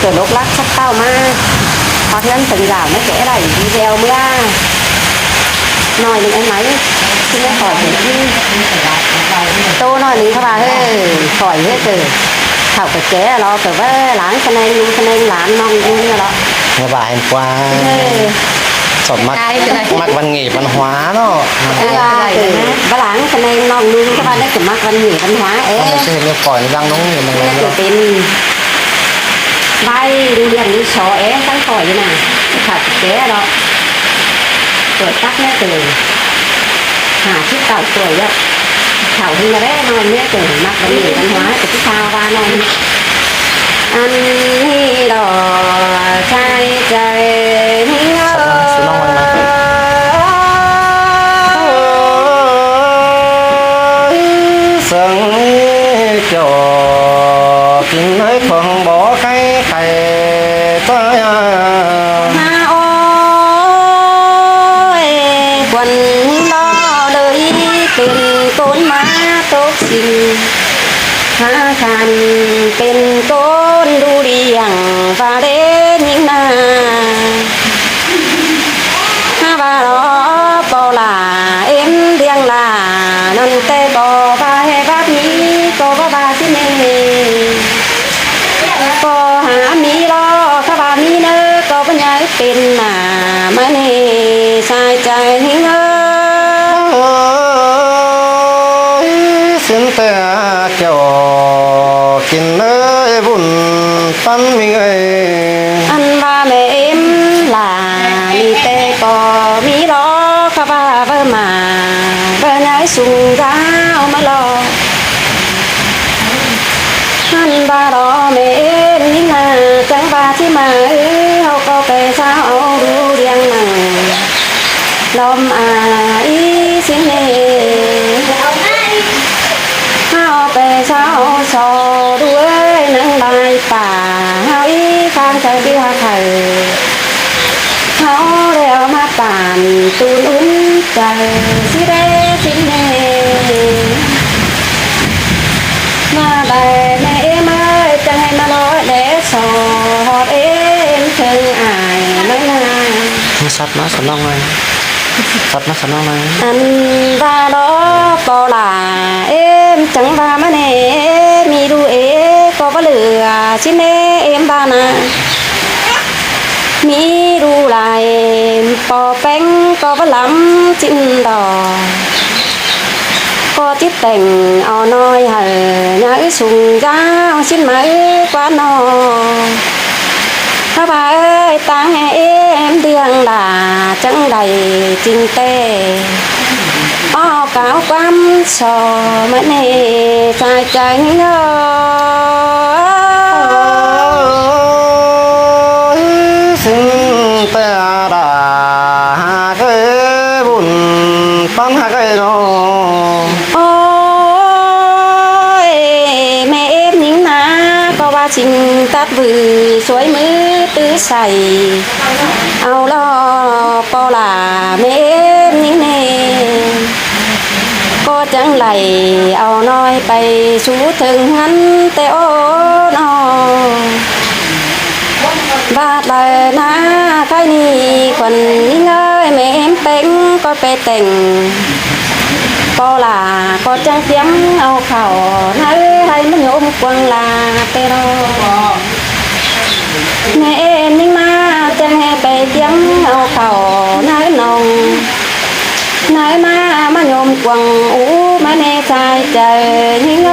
từ lúc lắc sắc tao mà hoặc nhân từng giảm nó kể lại video mưa nói những em máy xin nó khỏi để tô nói những các bà ơi khỏi hết từ thảo cái chế lo từ với láng cho nên làm non như đó nghe bài em qua sọt mắc văn nghệ văn hóa đó từ với láng cho nên non luôn các bạn đấy từ mắc văn nghệ văn hóa ấy sẽ nó khỏi nó răng nó nhiều mình từ tên bay đi liền đi sò ấy sáng khỏi như nào thảo cái chế đó tuổi tắt nó từ chiếc tàu tuổi đó thảo hình là bé nói nhé từ mặt văn nghệ văn hóa từ cái sao ba nói anh đi đò trai trời sân trò kín ấy không bỏ cái thầy tới quần đó đời tiền tôn má tốt xinh khănเป็นtôn đu đi hàng và đến những na và đó bò là em điang là năn tê bò ba hay bác mỹ có ba chứ này có hả mỹ lo các bà mỹ nơ có bao nhiêu tiền mà mà này sai trái hình xin tê cho kín ơi vun tan mình ơi anh ba mẹ em là mi tê bò mi đó các bà vợ mà vợ nói sung rau mà lo anh ba đó mẹ em ní là chẳng ba chứ mà hậu có về sao đủ điang nằng lom ý xin nè hao về sao sò đuôi nắng bài tà hao ý khang trời đi hoa thầy hao đeo mắt tàn tuôn ún trời xí đê xin nè mà bài mẹ em ơi chẳng hay mà nói để sò hót em thương ai nói là sắp nó sắp long này anh và đó có là em chẳng ba mà nè mi đu ế có bao lửa xin em ba nè mi đu lại bò bánh có bao lắm xin đò có tiếp tình ở nói hờ nhớ sùng ra xin mấy quá no các bà ơi tăng em điang là chẳng đầy trình tê ó cáo quắm sò mấy này sai tránh xin tê đà cái bùn tan cái đó ôi mẹ em những na có ba trình tát vừa suối mới tứ sài ao lo po là mẹ em những này có chẳng lầy ao nói bay sú thường hắn tê ô nó và lời na cái ni quần ơi mẹ em bánh có bê tình có là có trang tiếng ao khẩu nói hay mới nhôm quăng là tê đâu mẹ em nhưng mà chẳng nghe bê tiếng ao khẩu nói nồng nói mà nhôm quăng ú mà nè sai trời nhưng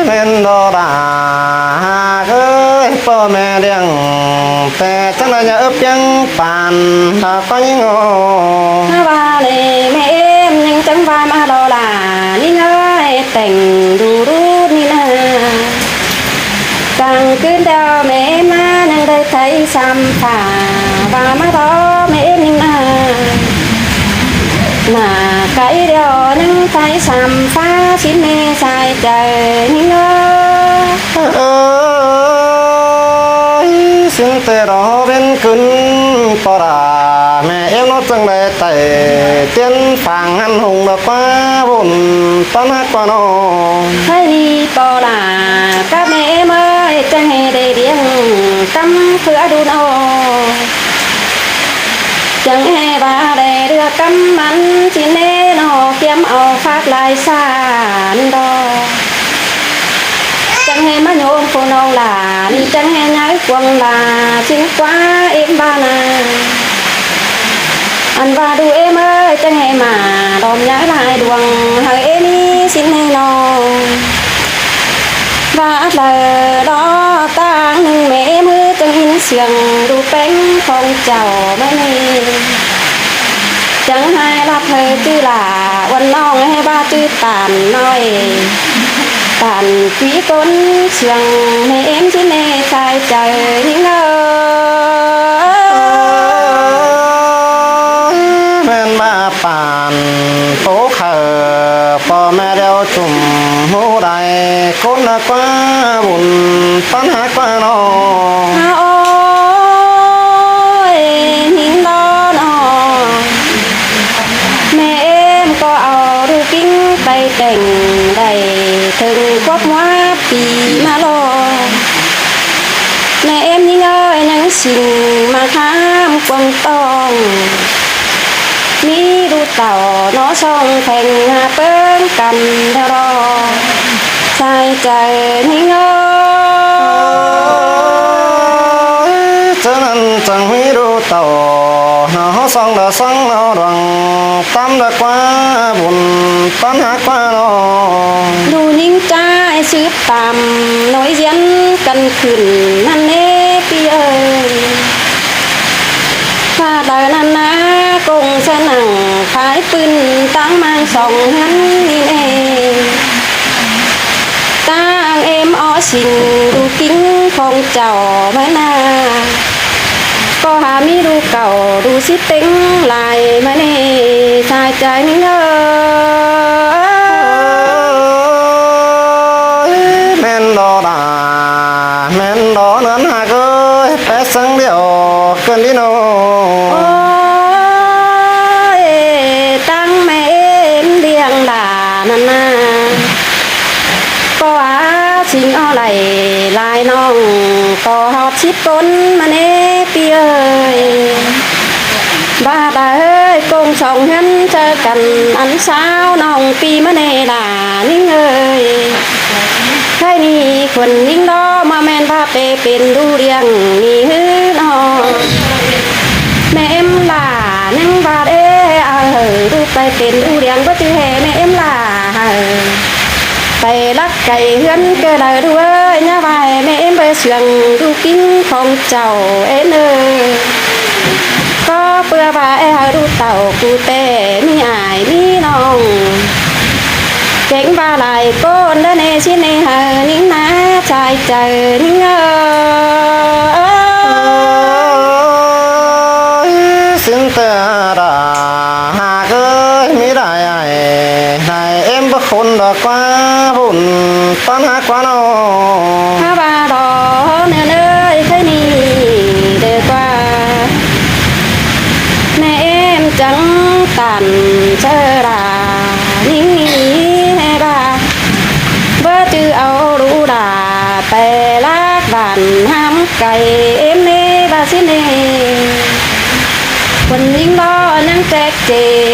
men đo đà cái po mẹ đen tè chắc là nhà ấp chân bàn là có những ngô ba này mẹ em nhưng chẳng ba mà đó là ní ơi tình đu đu ní na càng cứ đeo mẹ em nâng đây thấy xăm phà và má đó mẹ em nhưng mà cái đeo nâng thấy xăm phá xin mẹ sai trời nhưng ơi xin tê đó bên cứng to đà mẹ em nó จังเลยแต่เตียนฝั่งอันหงดอกว่าบุญต้นฮักกว่าน้อง ให้ปอลากะแม่เมื่อยจะให้ได้เลี้ยงกำเพื่อดูนอจังให้บาได้เรือกำมันสิเน่นอเกียมเอาฝากลายสารดอกจังให้มาโยมผู้น้องหลานจังให้ย้ายกวงลาสิงกว่าเอ็มบานาอันว่าดูเอ็มเอ้ยจังให้มาดอมย้ายลายดวงให้เอ็นี่สิให้น้องว่าเลยดอต่างหนึ่งแม่มือจังหินเสียงดูเป็นของเจ้าไม่มีจังให้รับเธอจื้อหลาวันน้องให้บ้าจื้อตานน้อยตานผีก้นเสียงให้เอ็มที่เนใจใจนิ่งเอแม่นมาป่านโตเขอพ่อแม่เดียวจุ่มหูใดคนละกว่าบุญต้นฮักกว่าน้อง โอ้ยหิงดอนอแม่เอ็มก็เอาดูกิ้งไปแต่งได้ถึงครบว่าปีมาลอแม่เอ็มยิ่งเอ้ยยังสิ่งมาข้ามกวางตองมีดูเต่าน้อช่องแข่งหาเปิ้งกันเดรอใจใจยิ่งเอ้ย ฉะนั้นจังไม่รู้ต่อหาสองเดอสองเอาดังตามเดกว่าบุญต้นฮักกว่าน้อง ดูนิ่งใจสืบตามน้อยเย็นกันขึ้นนั่นเน่พี่เอ้ยข้าได้นั่นนะกงสนั่งขายปืนตั้งมังสองหันนี่เองตั้งเอ็มอ้อสิ่งดูกิ้งของเจ้ามานาก็หามีดูเก่าดูสิเต็งลายมาเน่สายใจนิ่งเอ้ย แม่นดอดาแม่นดอนั้นหากเอ้ยแปะสังเดียวเกินดิโน โอ้ยตั้งแม่เอ็มเลี้ยงหลานนั่นนะก็หาชิงเอาไหลลายน้องก็หอบชิดก้นมาเน่ปีเอ้ยบ้าบ้าเอ้ยกงสองหันเจอกันอันเช้าน้องปีมาเน่หลานิ่งเอ้ยใครนี่คนนิ่งดอมาแม่นพาไปเป็นดูเรียงนี่ฮือน้องแม่เอ็มหลานั่งบาดดูไปเป็นดูเรียงก็จือแห่แม่เอ็มหลาไปรักไก่เฮือนเกลือด้วยน้าใบแม่เอ็มไปเสียงดูกิ้งของเจ้าเอ็นเอก็เปื่อว่าดูเต่ากูแต่มีอายมีน้องเก่งบาไหลก้นเดเนชิเนหานิ่งนะใจใจนิ่งสินเตอดาหากเอ้ยมีได้ไอ้นายเอ็มบ่คนดอกกว่าบุญต้นฮักกว่าน้อง ถ้าบาดอเนื้อเนยแค่นี้เดือกว่าแม่เอ็มจังตันเชอรานิ่งให้บาเบอร์จือเอาดูดาแต่ลากบานห้ามไก่เอ็มเนบาสิเนคนยิ่งรอนั่งแจกเจ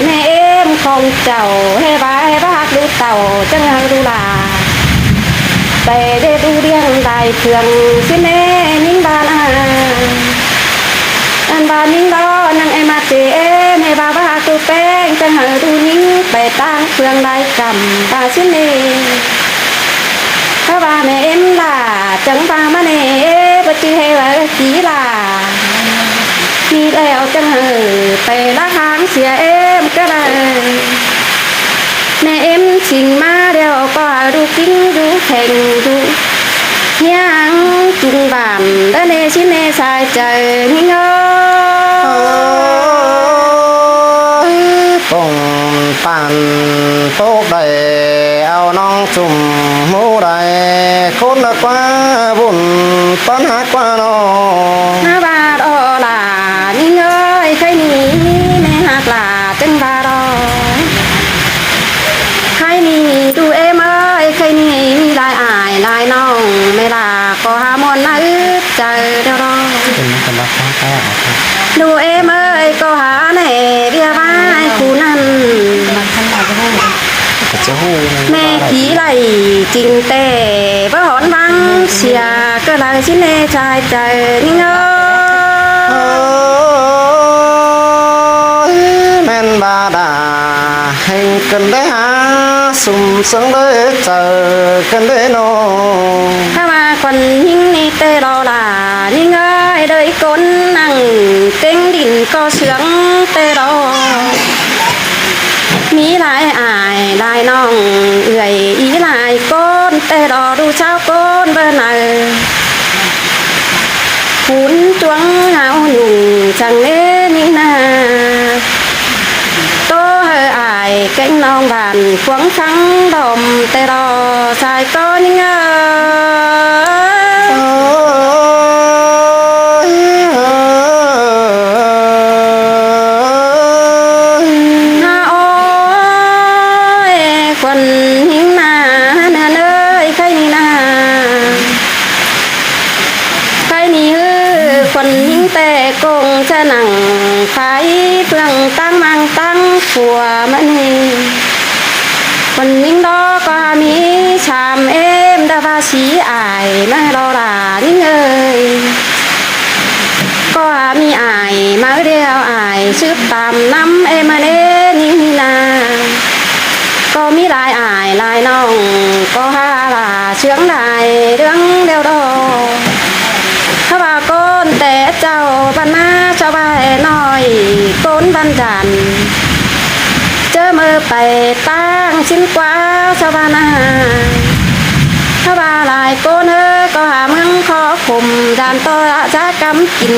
แม่เอ็มของเจ้าให้บาให้บาดูเต่าจังดูลาแต่ได้ดูเรียงได้เพื่องสิเน่นิ่งบานอันบานนิ่งรอนั่งไอมาเจเอ็มให้บาตูแป้งจังดูนิ่งไปตั้งเพื่องได้กำบาสิเน่ถ้าบาแม่เอ็มล่ะจังบามาเน่ปะจือให้บาสีล่ะมีแล้วจังไปละหางเสียเอ็มก็ได้แม่เอ็มชิงมาเดียวก็ดูกิ้งดูแข่งดูยังจุงบานเดเนชิเนสายใจนิ่งเอ้ยป่งปั่นโตกได้เอาน้องจุ่มหูได้คนละกว่าบุญต้นฮักกว่าน้อง หาบาดอลานิ่งเอ้ยใครหนีแม่ห có hà môn na ướp chờ đeo đo เป็นสำหรับข้างใต้ครับ ดูเอ็มเอ้ยก็หาแหน่เบียบ้ายคูนั่น ก็จะหู้ แม่ผีไหลจริงแต่บ่หอนบังเสียก็เลยชิ้นเนชายใจนี่เง เอ้ยแม่นบาดาแห่งกันได้หาสุ่มเสังได้เจอกันได้นอ ถ้ามาคนหิ้งนี่เตรอล่ะนี่เงยเดยก้นนั่งเต็งดินก็เสืองเตรอมีหลายอายหลายน้องเอื่อยอีหลายก้นเตรอดูเช้าก้นเบอร์ไหนขุนจวงเอาหนุ่งจังเล่นี่นาโตเฮออายเก่งน้องบานควงทั้งดอมเตรอชายก็ยังเง เอ้ยเอ้ย ha ôi quần hiến na nè nơi khai ni na khai ni hư quần hiến tè cùng cha nặng khai phương tăng mang tăng của mẫn hi quần hiến đó có mi chàm em đã va xí ải mà lo là những ơi cóมีอายมาเดียวอายซืบตามน้ำเอมาเนนี่นาก็มีหลายอายหลายน้องก็หาลาเชื่องได้เรื่องเดียวดอข้าว่าก้นแต่เจ้าบ้านนาเจ้าบ้านน้อยก้นบ้านจันเจอมือไปตั้งชิ้นกว่าชาวบ้านนาถ้าว่าหลายก้นเออก็หามึงขอข่มดานต่อจะกำกิน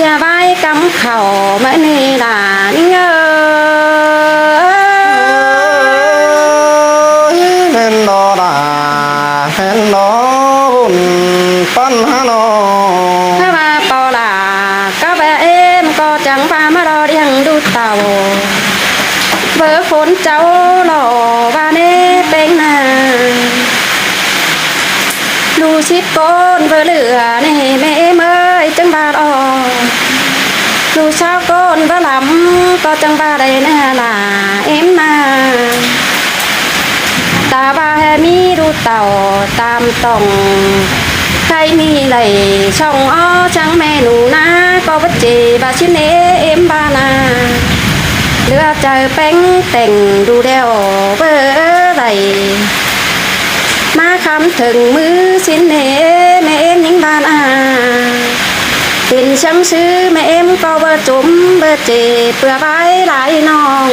อย่าใบกำเข่าเมื่อนี่ด่านี่เงอ แม่นดอดาแม่นดอบุญปันหาโน ถ้าว่าเปล่าล่ะก็แบบเอ็มก็จังพามารอเรียงดูเต่าเบอร์ฝนเจ้าหล่อว่าเน่เป็นนาดูชิดก้นเบอร์เหลือในแม่เมื่อยจังบาดออกดูเช้าก้นเบอร์ลำก็จังบาได้น่าล่ะเอ็มมาตาบาแฮมีดูเต่าตามตองใครมีไหลช่องอ้อจังแม่หนูนะก็วัดเจบาชิเนเอ็มบานาเลือใจแป้งแต่งดูเดียวเบอร์ไหลมาคำถึงมือสินเนแม่เอ็มยิงบานอาเป็นช้ำซื้อแม่เอ็มก็เบอร์จุ๋มเบอร์เจเปื่อไว้หลายน้อง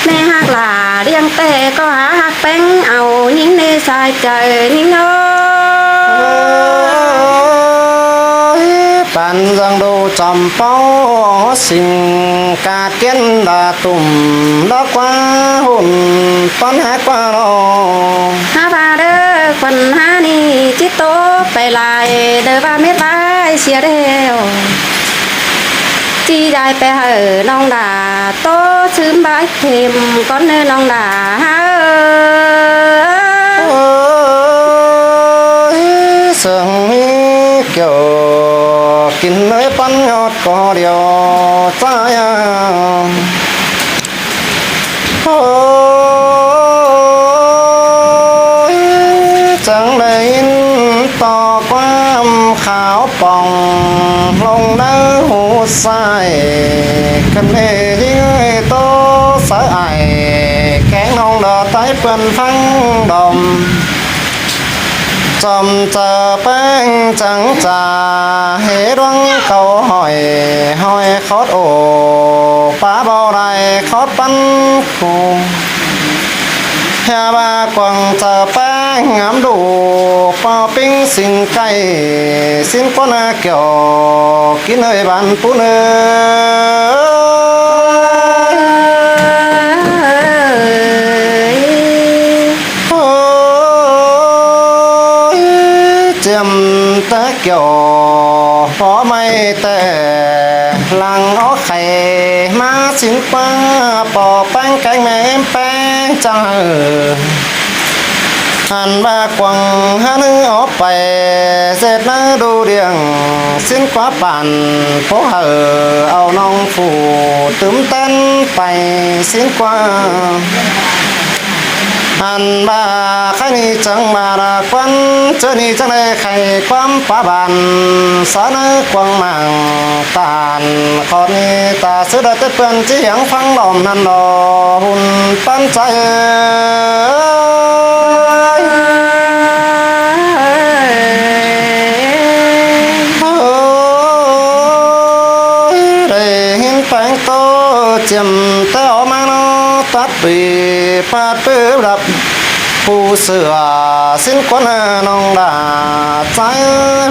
แม่หักหลาเรียงแต่ก็หาหักแป้งเอายิงในสายใจยิงเอ้ย ปันจังดูจำเป้าสิ่งกาเก้นดาตุ่มดอกว่าหุ่นปันหากว่าโน ฮาบาเดอคนหานี่จิตโตไปลายเดอว่าเม็ดไว้เสียเดียวจีได้ไปเหอน้องด่าโตซื้อใบเข็มก้อนเนื้อน้องด่าฮา เอ้ยเสียงมีเกี่ยวกินเลยปันยอดก็เดียวใจโอ้ยจังได้ยินต่อความขาวป่องลงในหูใส่กันเองโตสะไอแข็งน้องดอไต้เปื่อนฟังดอมจำเจอแป้งจังจ่าเหดวงเขาหอยคอดโอป้าเบาไรคอดปันคูเฮียบากวางเจอแป้งงามดูปอปิ้งสินไก่สินปนาเกี่ยวกินเอ้ยบันปูเนื้อ เจียมตะเกี่ยวพอไม่แต่หลังเอาไข่มาสินป้าปอแป้งแกงแม่แป้งจัง หันบากวังหานึงออกไปเสร็จนะดูเรียงสิ้นกว่าป่านโพเหอเอาน้องผูตึมเต้นไปสิ้นกว่าหันบาใครนี่จังมาละควันเจอนี่จังเลยใครความป้าบานสานกวางมังตานขอนี้ตาสุดแต่เปื่อนจียังฟังลมนันดอหุ่นปั้นใจเจียมเต้ามาโนตัดปีปาดเปื้อรับผู้เสือสิ้นควันน้องดาใจ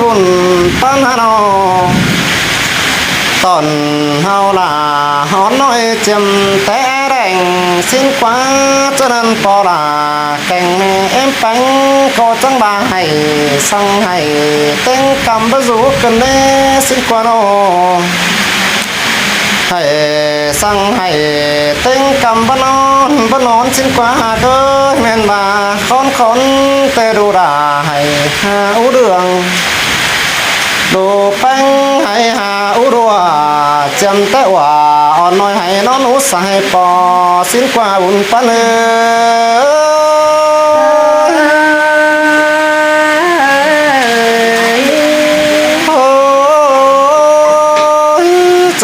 หุ่นปั้นฮานอตอนเฮาลาหอนน้อยเจียมแต่แรงสิ้นคว้าจนันปอลาแก่งเอ็มแป้งก็จังบาให้สั่งให้เต็งกำบะสูกันเน่สิ้นควันโอให้สั่งให้เต็งกำบนอนสิ้นกว่าเกิดแม่นบาคนแต่ดูด่าให้หาอุเดืองดูแป้งให้หาอุรัวจำแต่ว่าอ่อนน้อยให้นอนอุสให้ปอสิ้นกว่าอุ่นปาน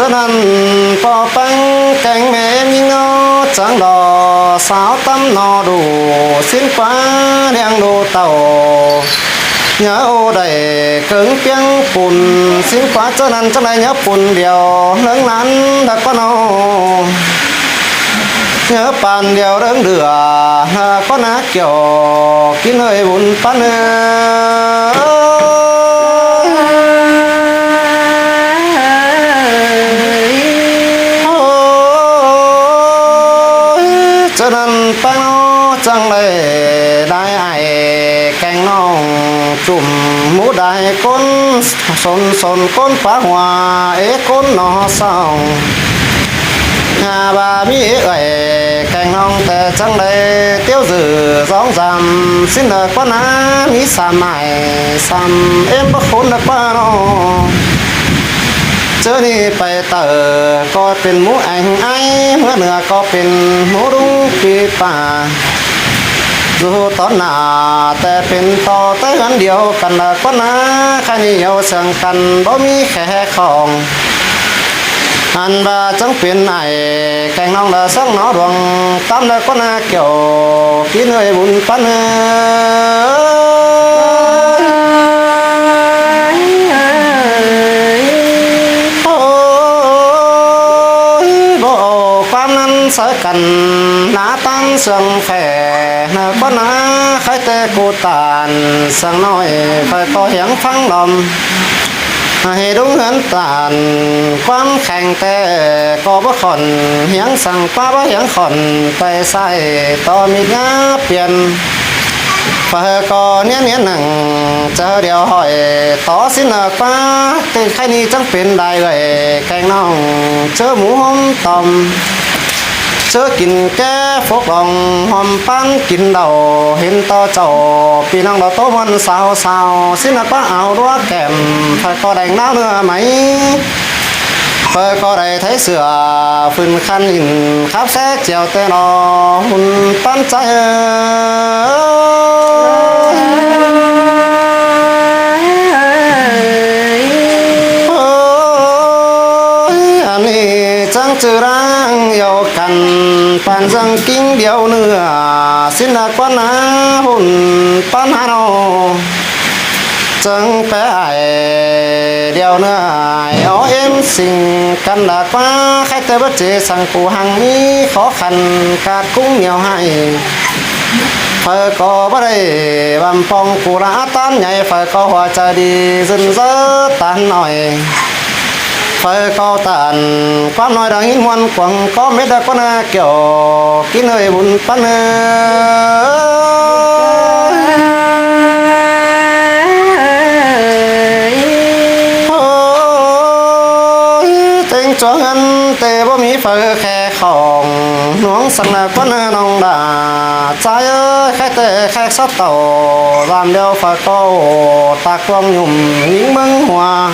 ฉะนั้นปอปังแกงแม่มีงอจังดอสาวตำนอดูสิ้นกว่าเลี้ยงดูเต่าเนื้อโอได้เกิงเปียงปุ่นสิ้นกว่าฉะนั้นจังได้เนื้อปุ่นเดียวเรื่องนั้นดักปะนอเนื้อปานเดียวเรื่องเดือก็น่าเกี่ยวกินเฮยบุญปันฉะนั้นไปโนจังเลยได้ไอ้แกงน้องจุ่มหมูได้ก้นสนก้นปลาหัวก้นนอสองหาบามีเอ้ยแกงน้องแต่จังเลยเตี้ยวสื่อสองจำสิ้นเด็กว่าน้ามีสามใหม่สามเอ็มบักคนเด็กป้าน้องเจอนี่ไปเตอก็เป็นหมูแองไอเมื่อเหนือก็เป็นหมูรุ้งปีป่าดูตอนหน้าแต่เป็นต่อแต่กันเดียวกันละก็นะใครนี่เอาเสียงกันบ่มีแค่ของอันบาจังเป็นไอแกงน้องละสังนอดวงตามละก็นะเกี่ยวกินเอ้ยบุญปันความนั้นเสกันหน้าตั้งเสียงแฝงก็น่าใครแต่กูตานเสียงน้อยคอยก็เหียงฟังลมให้ดุงเหินตานความแข็งแต่ก็บ่ขอนเหียงสั่งป้าบ่เหียงขอนไปใส่ต่อมีงาเปลี่ยนเพื่อก็เนี้ยหนังเจอเดียวหอยต่อสิ้นป้าติดใครนี้จังเป็นได้เลยแกงน้องเจอหมูหอมตอมเจอกินแก่ฟกลองหอมปั้นกินเดาเห็นต่อเจ้าปีน้องเราโตมันสาวสิ้นป้าเอาดัวแก้มเพื่อก็แดงน้ำเนื้อไหมเพื่อก็ได้ไทยเสือฟื้นคันอินขับแซ่เจียวแต่นอหุ่นปั้นใจอันนี้จังจือร่างเยากันปานจังกิ้งเดียวเนื้อสิ้นกว่านาหุ่นปั้นฮานอจังแปะเดียวเนื้อเอาเอ็มสิ่งกันดากว่าใครแต่บัดเจสั่งปูหังนี้ขอขันกาดกุ้งเหนียวให้เพื่อก็บ่ได้บำปองกูละตันใหญ่เพื่อก็หัวใจดีซึนเซตันหน่อยเพื่อก็ตันความน้อยดังหินหวนกวางก็ไม่ได้ก็น่าเกี่ยวกินเอ้ยบุญปันจวงเงินแต่บ่มีเฟอแค่ของหลวง sẵn là quân nông đà trái ơi khai tệ khai sát tàu làm đeo phải câu tạc quang nhung những mừng hòa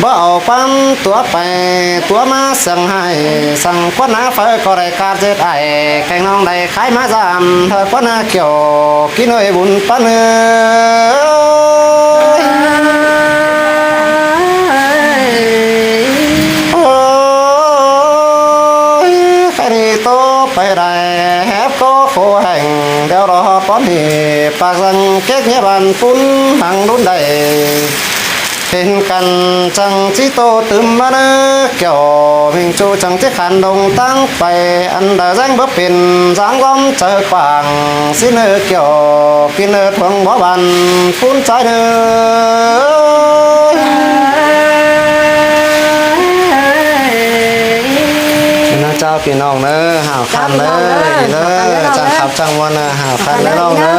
bảo pan tua pe tua ma sang hai sang quân á phải có đại ca chết ai cành nông đầy khai má giảm thời quân á kiểu kí nơi bún pan ơi ôi khai đi tô phải đại hép có khổ hành đeo đó con thì bạc rằng kết nghĩa bàn phun hàng đốn đầy hình căn chẳng chỉ tô tưm mà nơ kiểu mình chu chẳng tiếc hàn đồng tăng bày ăn đã danh bấp biển dáng gom chờ quảng xin nơ kiểu pin nơ thuồng bỏ bàn phun trái nơ chàoพี่น้องเนอะหาวคันเนอะเนอะจังขับจังวันเนอะหาวคันเนอะน้องเนอะ